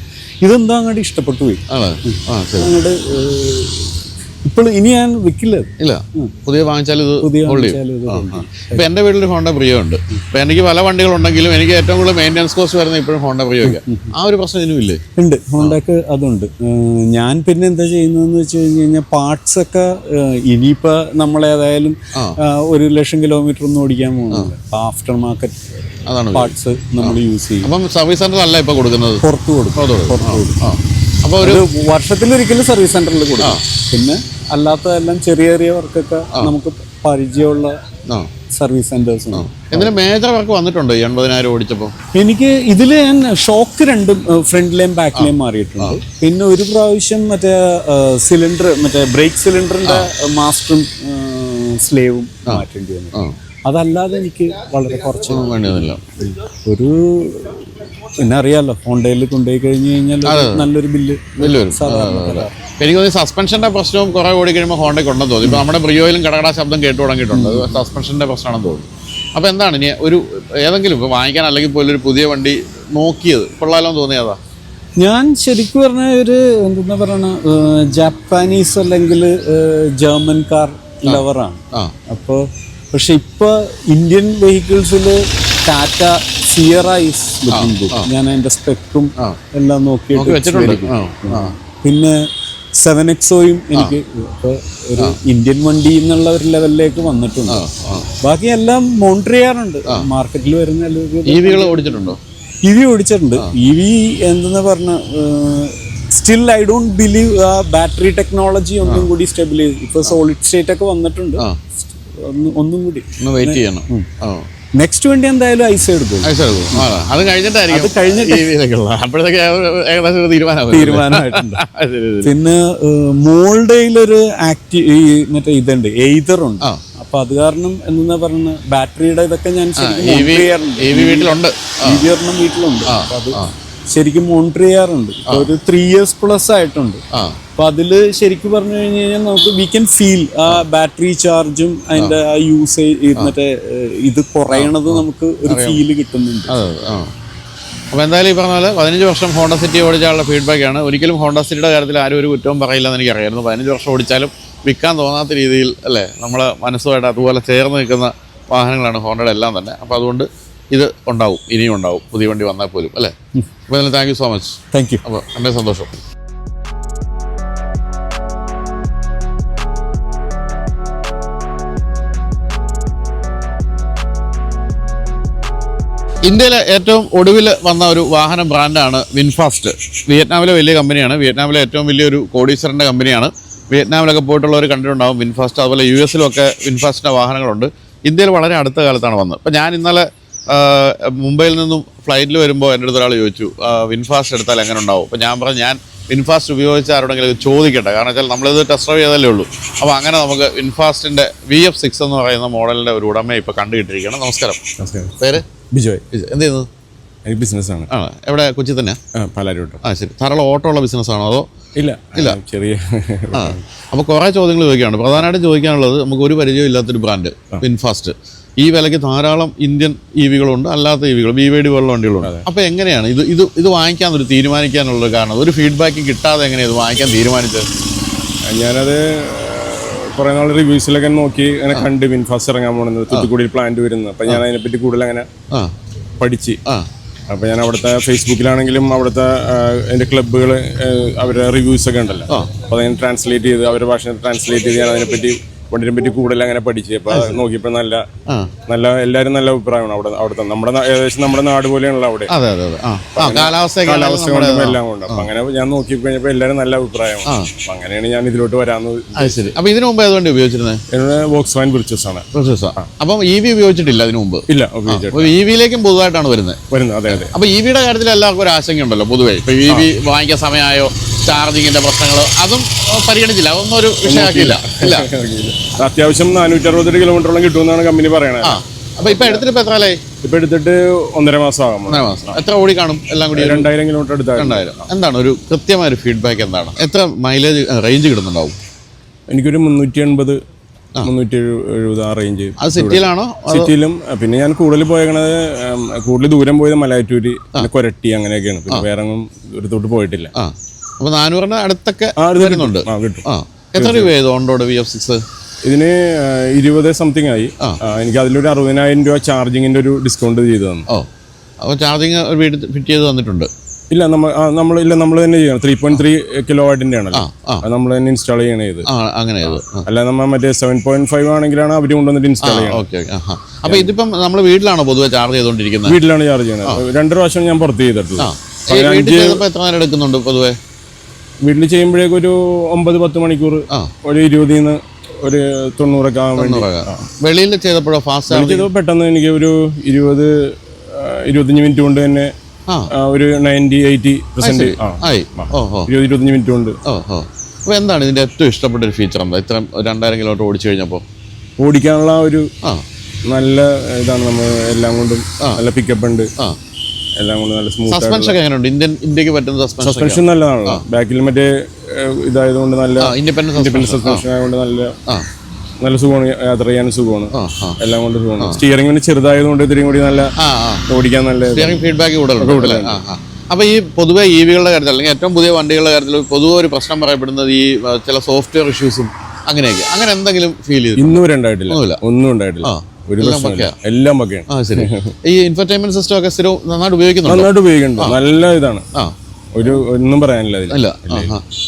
ഇതെന്താ അങ്ങോട്ട് ഇഷ്ടപ്പെട്ടു പോയി അങ്ങോട്ട്. ഇപ്പോൾ ഇനി ഞാൻ വിൽക്കില്ല. ഇല്ല, പുതിയ വാങ്ങിച്ചാൽ ഇത് ഹോൾഡ് ചെയ്യും. ഇപ്പം എൻ്റെ വീട്ടിൽ ഹോണ്ട പ്രിയോ ഉണ്ട്. ഇപ്പം എനിക്ക് പല വണ്ടികളുണ്ടെങ്കിലും എനിക്ക് ഏറ്റവും കൂടുതൽ മെയിൻ്റെനൻസ് കോസ്റ്റ് വരുന്നത് ഇപ്പോഴും ഹോണ്ട പ്രിയോയ്ക്ക്. ആ ഒരു പ്രശ്നം ഇതിനും ഇല്ലേ? ഉണ്ട്, ഹോണ്ടക്ക് അതുണ്ട്. ഞാൻ പിന്നെ എന്താ ചെയ്യുന്നതെന്ന് വെച്ച് കഴിഞ്ഞാൽ പാർട്സ് ഒക്കെ ഇനിയിപ്പോൾ നമ്മളേതായാലും 1,00,000 കിലോമീറ്റർ ഒന്നും ഓടിക്കാൻ പോകുന്നില്ല. ആഫ്റ്റർ മാർക്കറ്റ് അതാണ് പാർട്സ് നമ്മൾ യൂസ് ചെയ്യും. അപ്പം സർവീസ് സെൻ്റർ അല്ല ഇപ്പോൾ കൊടുക്കുന്നത്, പുറത്ത് കൊടുക്കും. അപ്പോൾ ഒരു വർഷത്തിലൊരിക്കലും സർവീസ് സെന്ററിൽ കൊടുക്കും. പിന്നെ അല്ലാത്തതെല്ലാം ചെറിയ ചെറിയ വർക്കൊക്കെ നമുക്ക് പരിചയമുള്ള സർവീസ് സെന്റേഴ്സ് ഉണ്ട്. എന്തിനാ മേജർ വർക്ക് വന്നിട്ടുണ്ടോ ഈ 80,000 ഓടിച്ചപ്പോൾ? എനിക്ക് ഇതിൽ ഞാൻ ഷോക്ക് രണ്ടും ഫ്രണ്ടിലെയും ബാക്കിലെയും മാറിയിട്ടുണ്ട്. പിന്നെ ഒരു പ്രാവശ്യം മറ്റേ സിലിണ്ടർ, മറ്റേ ബ്രേക്ക് സിലിണ്ടറിന്റെ മാസ്റ്ററും സ്ലേവും മാറ്റേണ്ടി വന്നു. അതല്ലാതെ എനിക്ക് വളരെ കുറച്ചൊന്നും വേണ്ടിയൊന്നുമില്ല. ഒരു പിന്നെ അറിയാലോ, ഹോണ്ടയിൽ കൊണ്ടുപോയി കഴിഞ്ഞ് കഴിഞ്ഞാൽ നല്ലൊരു ബില്ല് വരും. എനിക്ക് തോന്നി സസ്പെൻഷന്റെ പ്രശ്നവും കുറെ ഓടി കഴിയുമ്പോൾ ഹോണ്ടയ്ക്ക് ഉണ്ടെന്ന് തോന്നി. ഇപ്പോൾ നമ്മുടെ പ്രിയോയിലും കടകട ശബ്ദം കേട്ടു തുടങ്ങിയിട്ടുണ്ട്. അത് സസ്പെൻഷന്റെ പ്രശ്നമാണെന്ന് തോന്നുന്നു. അപ്പോൾ എന്താണ് ഇനി ഒരു ഏതെങ്കിലും ഇപ്പോൾ വാങ്ങിക്കാൻ അല്ലെങ്കിൽ പോലും ഒരു പുതിയ വണ്ടി നോക്കിയത് കൊള്ളാലോ തോന്നിയതാ? ഞാൻ ശരിക്കും പറഞ്ഞ ഒരു എന്താ പറയണ ജാപ്പാനീസ് അല്ലെങ്കിൽ ജർമ്മൻ കാർ ലവറാണ്. അപ്പോൾ പക്ഷെ ഇപ്പോൾ ഇന്ത്യൻ വെഹിക്കിൾസിൽ Tata Sierra is looking good. ഞാൻ അതിൻ്റെ സ്പെക്കും എല്ലാം നോക്കിയിട്ട്. പിന്നെ 7XOയും എനിക്ക് ഇപ്പോൾ ഒരു ഇന്ത്യൻ വണ്ടി എന്നുള്ള ഒരു ലെവലിലേക്ക് വന്നിട്ടുണ്ട്. ബാക്കി എല്ലാം മോണിറ്റർ ചെയ്യാറുണ്ട്. മാർക്കറ്റിൽ വരുന്ന EV ഓടിച്ചിട്ടുണ്ടോ? EV ഓടിച്ചിട്ടുണ്ട്. EV എന്തെന്ന് പറഞ്ഞ still I don't believe battery technology ഒന്നും കൂടി സ്റ്റെബിലൈസ്. ഇപ്പോൾ സോളിഡ് സ്റ്റേറ്റ് ഒക്കെ വന്നിട്ടുണ്ട്. ഒന്നും കൂടി വെയിറ്റ് ചെയ്യണം. നെക്സ്റ്റ് വണ്ടി എന്തായാലും ഐസ് എടുക്കും. അത് കഴിഞ്ഞിട്ടായിരിക്കും തീരുമാനമായിട്ടുണ്ട്. പിന്നെ മോൾഡയിലൊരു മറ്റേ ഇതുണ്ട്, എയ്തറുണ്ട്. അപ്പൊ അത് കാരണം എന്താ പറയുന്ന ബാറ്ററിയുടെ ഇതൊക്കെ ഞാൻ വീട്ടിലുണ്ട്. വീട്ടിലുണ്ട്. അപ്പൊ അത് ശരിക്കും മോണിറ്റർ ചെയ്യാറുണ്ട്. ഒരു 3 years പ്ലസ് ആയിട്ടുണ്ട്. അപ്പൊ അതില് ശരിക്കും പറഞ്ഞു കഴിഞ്ഞു കഴിഞ്ഞാൽ നമുക്ക് വി ക്യാൻ ഫീൽ ആ ബാറ്ററി ചാർജും അതിന്റെ ആ യൂസേജ് മറ്റേ ഇത് കുറയണത് നമുക്ക് ഒരു ഫീല് കിട്ടുന്നുണ്ട്. അപ്പോൾ എന്തായാലും ഈ പറഞ്ഞ പോലെ 15 വർഷം ഹോണ്ട സിറ്റി ഓടിച്ചാലുള്ള ഫീഡ്ബാക്കാണ്. ഒരിക്കലും ഹോണ്ട സിറ്റിയുടെ കാര്യത്തിൽ ആരും ഒരു കുറ്റവും പറയില്ലെന്ന് എനിക്കറിയായിരുന്നു. 15 വർഷം ഓടിച്ചാലും വിൽക്കാൻ തോന്നാത്ത രീതിയിൽ അല്ലേ നമ്മളെ മനസ്സുമായിട്ട് അതുപോലെ ചേർന്ന് നിൽക്കുന്ന വാഹനങ്ങളാണ് ഹോണ്ടയുടെ എല്ലാം തന്നെ. അപ്പോൾ അതുകൊണ്ട് ഇത് ഉണ്ടാവും, ഇനിയും ഉണ്ടാവും, പുതിയ വണ്ടി വന്നാൽ പോലും അല്ലേ. അപ്പോൾ അതിന് thank you so much. Thank you. അപ്പോൾ എൻ്റെ സന്തോഷം. ഇന്ത്യയിലെ ഏറ്റവും ഒടുവിൽ വന്ന ഒരു വാഹന ബ്രാൻഡാണ് വിൻഫാസ്റ്റ്. വിയറ്റ്നാമിലെ വലിയ കമ്പനിയാണ്. വിയറ്റ്നാമിലെ ഏറ്റവും വലിയൊരു കോടീശ്വരൻ്റെ കമ്പനിയാണ്. വിയറ്റ്നാമിലൊക്കെ പോയിട്ടുള്ളവർ കണ്ടിട്ടുണ്ടാകും വിൻഫാസ്റ്റ്. അതുപോലെ US-ലൊക്കെ വിൻഫാസ്റ്റിൻ്റെ വാഹനങ്ങളുണ്ട്. ഇന്ത്യയിൽ വളരെ അടുത്ത കാലത്താണ് വന്നത്. അപ്പോൾ ഞാൻ ഇന്നലെ മുംബൈയിൽ നിന്നും ഫ്ലൈറ്റിൽ വരുമ്പോൾ എൻ്റെ അടുത്ത് ഒരാൾ ചോദിച്ചു വിൻഫാസ്റ്റ് എടുത്താൽ എങ്ങനെ ഉണ്ടാവും. അപ്പോൾ ഞാൻ പറഞ്ഞു ഞാൻ വിൻഫാസ്റ്റ് ഉപയോഗിച്ച ആരോടെങ്കിലും ചോദിക്കട്ടെ, കാരണം വെച്ചാൽ നമ്മളിത് ടെസ്റ്റ് ഡ്രൈവ് ചെയ്തല്ലേ ഉള്ളൂ. അപ്പോൾ അങ്ങനെ നമുക്ക് വിൻഫാസ്റ്റിൻ്റെ VF6 എന്ന് പറയുന്ന മോഡലിൻ്റെ ഒരു ഉടമയെ ഇപ്പോൾ കണ്ടുകിട്ടിരിക്കുകയാണ്. നമസ്കാരം. പേര്? ബിജോയ്. എന്ത് ചെയ്യുന്നത്? ബിസിനസ്സാണ്. എവിടെ? കൊച്ചി തന്നെ? പാലാരിവട്ടം. ശരി. ധാരാളം ഓട്ടോ ഉള്ള ബിസിനസ്സാണോ അതോ? ഇല്ല ചെറിയ. അപ്പോൾ കുറേ ചോദ്യങ്ങൾ ചോദിക്കാനുണ്ട്. പ്രധാനമായിട്ടും ചോദിക്കാനുള്ളത് നമുക്ക് ഒരു പരിചയം ഇല്ലാത്തൊരു ബ്രാൻഡ് വിൻഫാസ്റ്റ്. ഈ വിലയ്ക്ക് ധാരാളം ഇന്ത്യൻ EV-കളുണ്ട്, അല്ലാത്ത EV-കൾ BYD പോലുള്ള വണ്ടികളുണ്ട്. അപ്പോൾ എങ്ങനെയാണ് ഇത് വാങ്ങിക്കാൻ ഒരു തീരുമാനിക്കാനുള്ളൊരു കാരണം? ഒരു ഫീഡ്ബാക്ക് കിട്ടാതെ എങ്ങനെയാണ് ഇത് വാങ്ങിക്കാൻ തീരുമാനിച്ചത്? ഞാനത് കുറേ നാൾ റിവ്യൂസിലൊക്കെ നോക്കി അങ്ങനെ കണ്ട് വിൻഫാസ്റ്റ് ഇറങ്ങാൻ പോകുന്നത് തൂത്തുക്കുടിയിൽ പ്ലാന്റ് വരുന്നത്. അപ്പം ഞാൻ അതിനെപ്പറ്റി കൂടുതൽ അങ്ങനെ പഠിച്ച് അപ്പോൾ ഞാൻ അവിടുത്തെ ഫേസ്ബുക്കിലാണെങ്കിലും അവിടുത്തെ എൻ്റെ ക്ലബ്ബുകൾ അവരുടെ റിവ്യൂസൊക്കെ ഉണ്ടല്ലോ, അപ്പോൾ അതങ്ങനെ ട്രാൻസ്ലേറ്റ് ചെയ്ത് അവരുടെ ഭാഷ ട്രാൻസ്ലേറ്റ് ചെയ്ത് ഞാൻ അതിനെപ്പറ്റി വണ്ടിനെ പറ്റി കൂടുതൽ അങ്ങനെ പഠിച്ച് അപ്പോൾ നോക്കിയപ്പോൾ നല്ല എല്ലാവരും നല്ല അഭിപ്രായമാണ് അവിടുത്തെ നമ്മുടെ ഏകദേശം നമ്മുടെ നാട് പോലെയാണല്ലോ അവിടെ. കാലാവസ്ഥ കൊണ്ടും എല്ലാം കൊണ്ട്. അപ്പം അങ്ങനെ ഞാൻ നോക്കി കഴിഞ്ഞപ്പോൾ എല്ലാവരും നല്ല അഭിപ്രായമാണ്. അപ്പം അങ്ങനെയാണ് ഞാൻ ഇതിലോട്ട് വരാമെന്ന്. അപ്പോൾ ഇതിനു മുമ്പ് ഏതുകൊണ്ട് ഉപയോഗിച്ചിരുന്നത്? വോക്സ്വാഗൻ ബ്രിച്ചസാണ്. അപ്പം EV ഉപയോഗിച്ചിട്ടില്ല അതിനു മുമ്പ്? ഇല്ല, ഉപയോഗിച്ചിട്ടില്ല. EV-യിലേക്കും പുതുതായിട്ടാണ് വരുന്നത്. അതെ അതെ. അപ്പോൾ EV-യുടെ കാര്യത്തിൽ എല്ലാവർക്കും ഒരു ആശങ്കയുണ്ടല്ലോ പൊതുവേ. ഇപ്പോൾ EV വാങ്ങിക്കാൻ സമയമായോ, ചാർജിങ്ങിന്റെ പ്രശ്നങ്ങൾ അതും പരിഗണിച്ചില്ല, അതൊന്നും ഒരു വിഷയമാക്കിയില്ല. ഇല്ല, അത്യാവശ്യം 460 കിലോമീറ്ററോളം കിട്ടുമെന്നാണ് കമ്പനി പറയണത്. അപ്പോൾ ഇപ്പോൾ എടുത്തിട്ട് ഇപ്പോൾ എത്ര? ഇപ്പം എടുത്തിട്ട് 1.5 മാസം ആകും. 1.5 മാസം. എത്ര ഓടി കാണും എല്ലാം കൂടി? 2000 കിലോമീറ്റർ എടുത്താൽ. 2000. എന്താണ് ഒരു കൃത്യമായ ഒരു ഫീഡ്ബാക്ക്? എന്താണ് എത്ര മൈലേജ് റേഞ്ച് കിട്ടുന്നുണ്ടാവും? എനിക്കൊരു 380 370 ആ റേഞ്ച്. അത് സിറ്റിയിലാണോ? സിറ്റിയിലും. പിന്നെ ഞാൻ കൂടുതൽ പോയേക്കണത് കൂടുതൽ ദൂരം പോയത് മലയാറ്റൂര്, പിന്നെ കൊരട്ടി അങ്ങനെയൊക്കെയാണ്. പിന്നെ വേറെ ഒന്നും ദൂരത്തോട്ട് പോയിട്ടില്ല. അപ്പോൾ 400 അടുത്തൊക്കെ വരുന്നുണ്ട്. കിട്ടും. എത്ര രൂപയായത് ഓൺ-റോഡ് VF6? ഇതിന് 20 സംതിങ് ആയി. എനിക്ക് അതിലൊരു 60,000 രൂപ ചാർജിങ്ങിന്റെ ഒരു ഡിസ്കൗണ്ട് ചെയ്ത് തന്നു. അപ്പോൾ ചാർജിങ് വീട്ടിൽ ഫിറ്റ് ചെയ്ത് തന്നിട്ടുണ്ട്? ഇല്ല, നമ്മൾ തന്നെ ചെയ്യണം. 3.3 കിലോവാട്ടിന്റെ ആണല്ലോ, നമ്മൾ തന്നെ ഇൻസ്റ്റാൾ ചെയ്യണേ ഇത്. അങ്ങനെ അല്ല, നമ്മൾ മറ്റേ 7.5 ആണെങ്കിലാണ് അവർ കൊണ്ടുവന്നിട്ട് ഇൻസ്റ്റാൾ ചെയ്യണം. ഓക്കെ. അപ്പോൾ ഇതിപ്പം നമ്മൾ വീട്ടിലാണോ പൊതുവെ ചാർജ് ചെയ്തുകൊണ്ടിരിക്കുന്നത്? വീട്ടിലാണ് ചാർജ് ചെയ്യുന്നത്. 2 പ്രാവശ്യം ഞാൻ പുറത്ത് ചെയ്തിട്ടില്ല. വീട്ടിൽ ചെയ്തപ്പോൾ എത്ര നേരം എടുക്കുന്നുണ്ട് പൊതുവെ? വീട്ടിൽ ചെയ്യുമ്പോഴേക്കും ഒരു 9-10 മണിക്കൂർ, ഒരു 20 ഒരു 90 ആകാൻ വേണ്ടി. വെളിയിൽ ചെയ്തപ്പോഴോ ഫാസ്റ്റ് ചെയ്തപ്പോൾ പെട്ടെന്ന് എനിക്ക് ഒരു 20-25 മിനിറ്റ് കൊണ്ട് തന്നെ ഒരു 90-80% 20-25 മിനിറ്റ് കൊണ്ട്. അപ്പോൾ എന്താണ് ഇതിന്റെ ഏറ്റവും ഇഷ്ടപ്പെട്ട ഒരു ഫീച്ചർ? എന്താ ഇത്ര 2000 കിലോമീറ്റർ ഓടിച്ചു കഴിഞ്ഞപ്പോൾ? ഓടിക്കാനുള്ള ഒരു നല്ല ഇതാണ്. നമ്മൾ എല്ലാം കൊണ്ടും നല്ല പിക്കപ്പ് ഉണ്ട്, എല്ലാം കൊണ്ടും നല്ല സ്മൂത്ത്. സസ്പെൻഷൻ ഒക്കെ എങ്ങനെയുണ്ട്? ഇന്ത്യക്ക് പറ്റുന്ന സസ്പെൻഷൻ നല്ലതാണല്ലോ. ബാക്കിൽ മറ്റേ ഇതായതുകൊണ്ട് നല്ല ഇൻഡിപെൻഡന്റ് സസ്പെൻഷൻ ആയതുകൊണ്ട് നല്ല സുഖമാണ്. യാത്ര ചെയ്യാൻ സുഖമാണ്, എല്ലാം കൊണ്ട് സുഖമാണ്. സ്റ്റിയറിംഗ് ചെറുതായതുകൊണ്ട് ഇത്രയും കൂടി നല്ല ഓടിക്കാൻ നല്ല സ്റ്റിയറിംഗ് ഫീഡ്ബാക്ക് കൂടുതലാണ്. അപ്പോൾ ഈ പൊതുവെ EV-കളുടെ കാര്യത്തിൽ അല്ലെങ്കിൽ ഏറ്റവും പുതിയ വണ്ടികളുടെ കാര്യത്തിൽ പൊതുവെ ഒരു പ്രശ്നം പറയപ്പെടുന്നത് ഈ ചില സോഫ്റ്റ്വെയർ ഇഷ്യൂസും അങ്ങനെയൊക്കെ. അങ്ങനെ എന്തെങ്കിലും ഫീൽ ചെയ്തു? ഇന്നും ഉണ്ടായിട്ടില്ല, ഒന്നും ഉണ്ടായിട്ടില്ല. ഒരു പ്രശ്നമില്ല, എല്ലാം ഒക്കെയാണ്. ശരി. ഈ ഇൻഫർടൈൻമെന്റ് സിസ്റ്റം ഒക്കെ സ്ഥിരം നന്നായിട്ട് ഉപയോഗിക്കുന്നുണ്ട്? നന്നായിട്ട് ഉപയോഗിക്കുന്നുണ്ട്, നല്ല ഇതാണ്. ഒന്നും പറയാനില്ല ഇല്ല.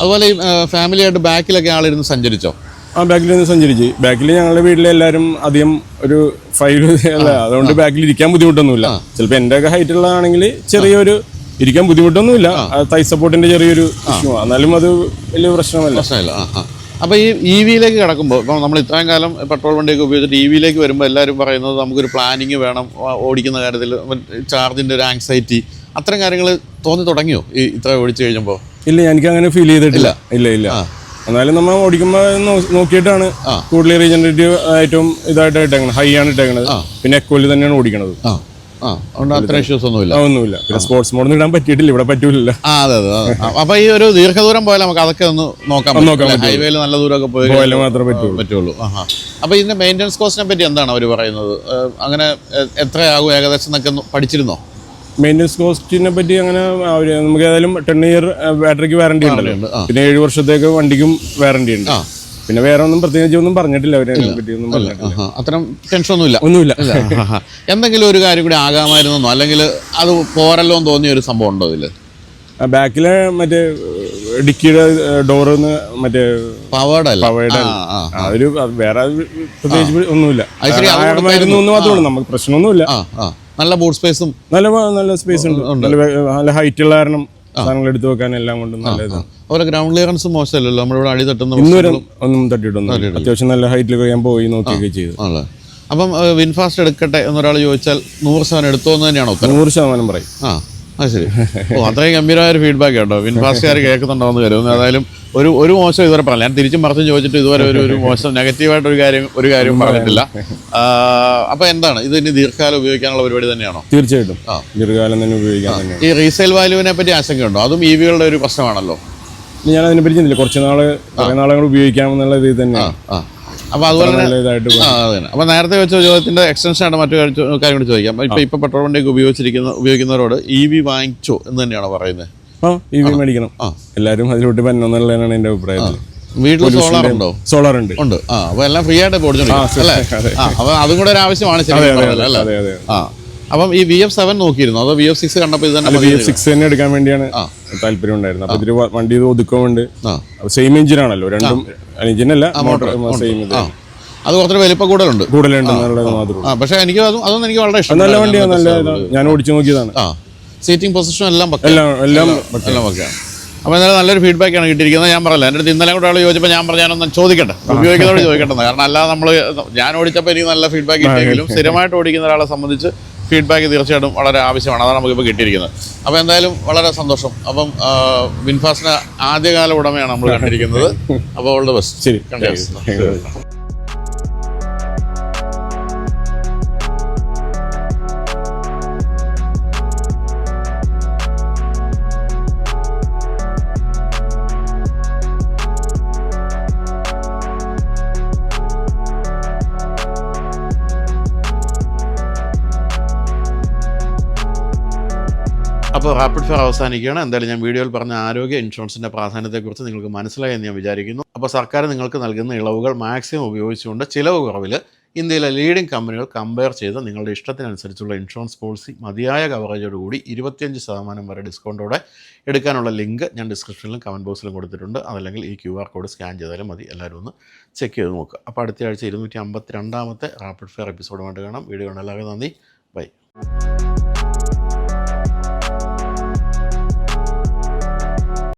അതുപോലെ ഈ ഫാമിലിയായിട്ട് ബാക്കിലൊക്കെ ആളിരുന്ന് സഞ്ചരിച്ചോ? ബാക്കിൽ നിന്ന് സഞ്ചരിച്ച്. ബാക്കിൽ ഞങ്ങളുടെ വീട്ടിലെ എല്ലാവരും അധികം ഒരു 5 അല്ല, അതുകൊണ്ട് ബാക്കിൽ ഇരിക്കാൻ ബുദ്ധിമുട്ടൊന്നുമില്ല. ചിലപ്പോൾ എൻ്റെ ഒക്കെ ഹൈറ്റുള്ളതാണെങ്കിൽ ചെറിയൊരു ഇരിക്കാൻ ബുദ്ധിമുട്ടൊന്നുമില്ല. തൈ സപ്പോർട്ടിന്റെ ചെറിയൊരു ഇഷ്യൂ, എന്നാലും അത് വലിയ പ്രശ്നമില്ല. അപ്പോൾ ഈ EV-യിലേക്ക് കിടക്കുമ്പോൾ ഇപ്പം നമ്മൾ ഇത്രയും കാലം പെട്രോൾ വണ്ടിയൊക്കെ ഉപയോഗിച്ചിട്ട് EV-യിലേക്ക് വരുമ്പോൾ എല്ലാവരും പറയുന്നത് നമുക്കൊരു പ്ലാനിങ് വേണം ഓടിക്കുന്ന കാര്യത്തിൽ, ചാർജിൻ്റെ ഒരു ആങ്സൈറ്റി, അത്തരം കാര്യങ്ങൾ തോന്നി തുടങ്ങിയോ ഈ ഇത്ര ഓടിച്ചു കഴിഞ്ഞപ്പോൾ? ഇല്ല, എനിക്ക് അങ്ങനെ ഫീൽ ചെയ്തിട്ടില്ല. ഇല്ല. എന്നാലും നമ്മൾ ഓടിക്കുമ്പോൾ നോക്കിയിട്ടാണ് കൂടുതൽ റീജനറേറ്റീവ് ഏറ്റവും ഇതായിട്ട് ഇട്ടേക്കണത്, ഹൈ ആണ് ഇട്ടേക്കണത്. പിന്നെ എക്കോയിൽ തന്നെയാണ് ഓടിക്കണത്. അതുകൊണ്ട് അത്ര ഇഷ്യൂസ് ഒന്നുമില്ല. പിന്നെ സ്പോർട്സ് മോഡൊന്നും ഇടാൻ പറ്റിയിട്ടില്ല, ഇവിടെ പറ്റൂല. അതെ. അപ്പൊ ഈ ഒരു ദീർഘദൂരം പോയാൽ നമുക്ക് അതൊക്കെ ഒന്ന് നോക്കാം. ഹൈവേയിൽ നല്ല ദൂരമൊക്കെ പോയാൽ മാത്രമേ പറ്റുള്ളൂ. അപ്പൊ ഇതിന്റെ മെയിൻ്റെനൻസ് കോസ്റ്റിനെ പറ്റി എന്താണ് അവർ പറയുന്നത്? അങ്ങനെ എത്രയാകും ഏകദേശം എന്നൊക്കെ പഠിച്ചിരുന്നോ? മെയിൻ്റെനൻസ് കോസ്റ്റിനെ പറ്റി അങ്ങനെ നമുക്ക് ഏതായാലും 10 ഇയർ ബാറ്ററിക്ക് വാറണ്ടി ഉണ്ടല്ലോ, പിന്നെ 7 വർഷത്തേക്ക് വണ്ടിക്കും വാറണ്ടി ഉണ്ട്. പിന്നെ വേറെ ഒന്നും പ്രത്യേകിച്ച് ഒന്നും പറഞ്ഞിട്ടില്ല അവരെ പറ്റി, ഒന്നും പറഞ്ഞിട്ടില്ല. അത്തരം ടെൻഷൻ ഒന്നുമില്ല. എന്തെങ്കിലും ഒരു കാര്യം കൂടി ആകാമായിരുന്നോ, അല്ലെങ്കിൽ അത് പോരല്ലോ എന്ന് തോന്നിയ ഒരു സംഭവം ഉണ്ടോ ഇതില്? ബാക്കിലെ മറ്റേ ഡിക്കിയുടെ ഡോറിന്ന് മറ്റേ പവേർഡ് ഒരു വേറെ പ്രത്യേകിച്ച് ഒന്നുമില്ല. മാത്രമേ നമുക്ക് പ്രശ്നമൊന്നുമില്ല. നല്ല ബൂട്ട് സ്പേസും നല്ല സ്പേസ് ഉണ്ട്, നല്ല ഹൈറ്റ് ഉള്ള കാരണം സാധനങ്ങൾ എടുത്തു വെക്കാൻ എല്ലാം കൊണ്ടും നല്ലതാണ്. അവരെ ഗ്രൗണ്ട് ക്ലിയറൻസ് മോശമല്ലല്ലോ, നമ്മളിവിടെ അടി തട്ടുന്ന ഇന്നുവരെ ഒന്നും തട്ടിയിട്ടൊന്നും. അത്യാവശ്യം നല്ല ഹൈറ്റിൽ ഞാൻ പോയി നോക്കിയൊക്കെ ചെയ്തു. അപ്പം വിൻഫാസ്റ്റ് എടുക്കട്ടെ എന്നൊരാൾ ചോദിച്ചാൽ 100% എടുത്തോ എന്ന് തന്നെയാണോ? 100% പറയും. അത് ശരി. അത്രയും ഗംഭീരമായ ഒരു ഫീഡ്ബാക്ക് കേട്ടോ. വിൻഫാസ്റ്റുകാർ കേൾക്കുന്നുണ്ടോന്ന് കരുതുന്നു. ഏതായാലും ഒരു മോശം ഇതുവരെ പറഞ്ഞില്ല. ഞാൻ തിരിച്ചും മറിച്ചും ചോദിച്ചിട്ട് ഇതുവരെ ഒരു മോശം നെഗറ്റീവായിട്ട് ഒരു കാര്യം പറഞ്ഞിട്ടില്ല. അപ്പോൾ എന്താണ് ഇത് ഇനി ദീർഘകാലം ഉപയോഗിക്കാനുള്ള പരിപാടി തന്നെയാണോ? തീർച്ചയായിട്ടും ദീർഘകാലം തന്നെ ഉപയോഗിക്കാൻ തന്നെ. ഈ റീസെയിൽ വാല്യൂവിനെ പറ്റി ആശങ്കയുണ്ടോ? അതും EV-കളുടെ ഒരു പ്രശ്നമാണല്ലോ. ഞാൻ അതിനെ പറ്റി ചിന്തില്ല. കുറച്ച് നാളുകൾ ഉപയോഗിക്കാമെന്നുള്ള ഇത് തന്നെയാണ്. അപ്പോൾ അതുപോലെ തന്നെ അപ്പോൾ നേരത്തെ വെച്ച ചോദ്യത്തിന്റെ എക്സ്റ്റൻഷൻ ആണ് മറ്റു കാര്യം കൂടി ചോദിക്കാം. ഇപ്പൊ പെട്രോൾ വണ്ടിയൊക്കെ ഉപയോഗിക്കുന്നവരോട് EV വാങ്ങിച്ചോ എന്ന് തന്നെയാണോ പറയുന്നത്? EV മേടിക്കണം, എല്ലാവരും അതിലോട്ട് വരണമെന്നുള്ളതാണ് എൻ്റെ അഭിപ്രായത്തിൽ. വീട്ടിൽ സോളാർ ഉണ്ടോ? സോളാർ ഉണ്ട്. അപ്പോൾ എല്ലാം ഫ്രീ ആയിട്ട് ഓടിച്ചോണ്ടിരിക്കും. അപ്പോൾ അതും കൂടെ ഒരു ആവശ്യമാണ്. അപ്പം ഈ VF7 നോക്കിയിരുന്നു അതോ VF6 കണ്ടപ്പോൾ ഇത് തന്നെ? VF6 തന്നെ എടുക്കാൻ വേണ്ടിയാണ് താല്പര്യം ഉണ്ടായിരുന്നത്. അപ്പോൾ ഇതിൽ വണ്ടി ഇത് ഒതുക്കമുണ്ട്. സെയിം എഞ്ചിനാണല്ലോ രണ്ടും, എഞ്ചിനല്ല മോട്ടോർ സെയിം. അത് കുറച്ച് വലിപ്പം കൂടുതലുണ്ട് മാത്രം. പക്ഷേ എനിക്ക് അതൊന്നും എനിക്ക് വളരെ ഇഷ്ടം. നല്ല വണ്ടിയാണ്, നല്ല ഞാൻ ഓടിച്ചു നോക്കിയതാണ്. സീറ്റിംഗ് പൊസിഷൻ എല്ലാം ഒക്കെയാണ്. അപ്പോൾ എന്നാലും നല്ലൊരു ഫീഡ്ബാക്കാണ് കിട്ടിയിരിക്കുന്നത്. ഞാൻ പറഞ്ഞില്ല, എൻ്റെ അടുത്ത് ഇന്നലെ കൂടെ ആൾ ചോദിച്ചപ്പോൾ ഞാൻ പറഞ്ഞാൽ ചോദിക്കട്ടെ, ഉപയോഗിക്കുന്നവരോട് ചോദിക്കട്ടെ. കാരണം അല്ലാതെ ഞാൻ ഓടിച്ചപ്പോൾ എനിക്ക് നല്ല ഫീഡ്ബാക്ക് കിട്ടിയെങ്കിലും സ്ഥിരമായിട്ട് ഓടിക്കുന്ന ഒരാളെ സംബന്ധിച്ച് ഫീഡ്ബാക്ക് തീർച്ചയായിട്ടും വളരെ ആവശ്യമാണ്. അതാണ് നമുക്കിപ്പോൾ കിട്ടിയിരിക്കുന്നത്. അപ്പോൾ എന്തായാലും വളരെ സന്തോഷം. അപ്പം വിൻഫാസ്റ്റിൻ്റെ ആദ്യകാല ഉടമയാണ് നമ്മൾ കണ്ടിരിക്കുന്നത്. അപ്പോൾ ഓൾ ദി ബെസ്റ്റ്. ശരി. അപ്പോൾ റാപ്പിഡ് ഫെയർ അവസാനിക്കുകയാണ്. എന്തായാലും ഞാൻ വീഡിയോയിൽ പറഞ്ഞ ആരോഗ്യ ഇൻഷുറൻസിൻ്റെ പ്രാധാന്യത്തെക്കുറിച്ച് നിങ്ങൾക്ക് മനസ്സിലായി എന്ന് ഞാൻ വിചാരിക്കുന്നു. അപ്പോൾ സർക്കാർ നിങ്ങൾക്ക് നൽകുന്ന ഇളവുകൾ മാക്സിമം ഉപയോഗിച്ചുകൊണ്ട് ചിലവ് കുറവിൽ ഇന്ത്യയിലെ ലീഡിംഗ് കമ്പനികൾ കമ്പയർ ചെയ്ത് നിങ്ങളുടെ ഇഷ്ടത്തിനനുസരിച്ചുള്ള ഇൻഷുറൻസ് പോളിസി മതിയായ കവറേജോടുകൂടി 25% വരെ ഡിസ്കൗണ്ടോടെ എടുക്കാനുള്ള ലിങ്ക് ഞാൻ ഡിസ്ക്രിപ്ഷനിലും കമൻറ്റ് ബോക്സിലും കൊടുത്തിട്ടുണ്ട്. അതല്ലെങ്കിൽ ഈ QR കോഡ് സ്കാൻ ചെയ്താലും മതി. എല്ലാവരും ഒന്ന് ചെക്ക് ചെയ്ത് നോക്കുക. അപ്പോൾ അടുത്ത ആഴ്ച 252ാമത്തെ റാപ്പിഡ് ഫെയർ എപ്പിസോഡുമായിട്ട് കാണാം. വീഡിയോ കണ്ട എല്ലാവർക്കും നന്ദി.